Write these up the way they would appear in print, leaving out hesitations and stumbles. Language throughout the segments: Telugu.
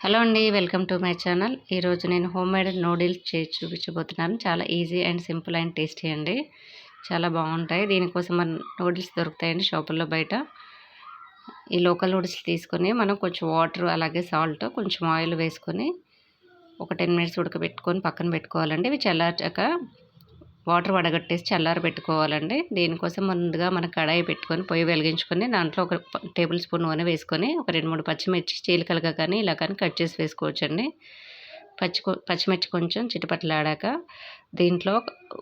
హలో అండి, వెల్కమ్ టు మై ఛానల్. ఈరోజు నేను హోమ్ మేడ్ నూడిల్స్ చేసి చూపించబోతున్నాను. చాలా easy and simple and tasty అండి. చాలా బాగుంటాయి. దీనికోసం మన నూడిల్స్ దొరుకుతాయండి షాపుల్లో బయట. ఈ లోకల్ నూడిల్స్ తీసుకొని మనం కొంచెం వాటర్ అలాగే సాల్ట్ కొంచెం ఆయిల్ వేసుకొని ఒక 10 మినిట్స్ ఉడకబెట్టుకొని పక్కన పెట్టుకోవాలండి. ఇవి చల్లార్చాక వాటర్ వడగట్టేసి చల్లార పెట్టుకోవాలండి. దీనికోసం ముందుగా మనం కడాయి పెట్టుకొని పొయ్యి వెలిగించుకొని దాంట్లో ఒక టేబుల్ స్పూన్ నూనె వేసుకొని ఒక 2-3 పచ్చిమిర్చి చీలికలుగా కానీ ఇలా కానీ కట్ చేసి వేసుకోవచ్చండి. పచ్చిమిర్చి కొంచెం చిటపటలాడాక దీంట్లో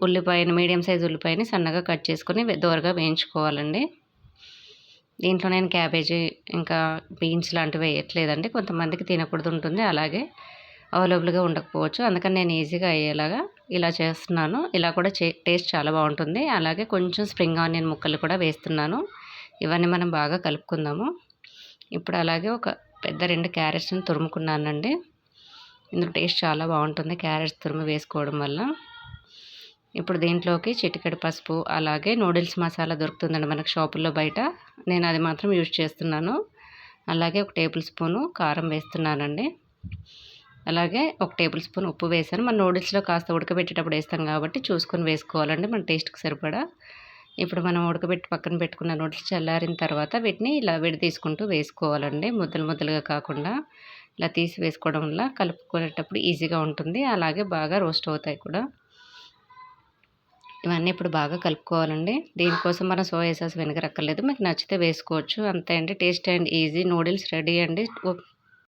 ఉల్లిపాయను మీడియం సైజ్ ఉల్లిపాయని సన్నగా కట్ చేసుకొని దోరగా వేయించుకోవాలండి. దీంట్లో నేను క్యాబేజీ ఇంకా బీన్స్ లాంటివి వేయట్లేదండి. కొంతమందికి తినకూడదు ఉంటుంది, అలాగే అవైలబుల్గా ఉండకపోవచ్చు. అందుకని నేను ఈజీగా అయ్యేలాగా ఇలా చేస్తున్నాను. ఇలా కూడా టేస్ట్ చాలా బాగుంటుంది. అలాగే కొంచెం స్ప్రింగ్ ఆనియన్ ముక్కలు కూడా వేస్తున్నాను. ఇవన్నీ మనం బాగా కలుపుకుందాము. ఇప్పుడు అలాగే ఒక పెద్ద 2 క్యారెట్స్ని తురుముకున్నానండి. ఇందులో టేస్ట్ చాలా బాగుంటుంది క్యారెట్స్ తురుము వేసుకోవడం వల్ల. ఇప్పుడు దీంట్లోకి చిటికెడు పసుపు అలాగే నూడిల్స్ మసాలా దొరుకుతుందండి మనకు షాపుల్లో బయట. నేను అది మాత్రం యూజ్ చేస్తున్నాను. అలాగే ఒక టేబుల్ స్పూను కారం వేస్తున్నానండి. అలాగే ఒక టేబుల్ స్పూన్ ఉప్పు వేసాను. మన నూడిల్స్లో కాస్త ఉడకబెట్టేటప్పుడు వేస్తాం కాబట్టి చూసుకొని వేసుకోవాలండి మన టేస్ట్కి సరిపడా. ఇప్పుడు మనం ఉడకబెట్టి పక్కన పెట్టుకున్న నూడిల్స్ చల్లారిన తర్వాత వీటిని ఇలా తీసుకుంటూ వేసుకోవాలండి. ముద్దలు ముద్దలుగా కాకుండా ఇలా తీసి వేసుకోవడం వల్ల కలుపుకునేటప్పుడు ఈజీగా ఉంటుంది. అలాగే బాగా రోస్ట్ అవుతాయి కూడా. ఇవన్నీ ఇప్పుడు బాగా కలుపుకోవాలండి. దీనికోసం మనం సోయా సాస్ వెనకరక్కర్లేదు, మీకు నచ్చితే వేసుకోవచ్చు. అంతే అండి, taste and easy noodles ready అండి.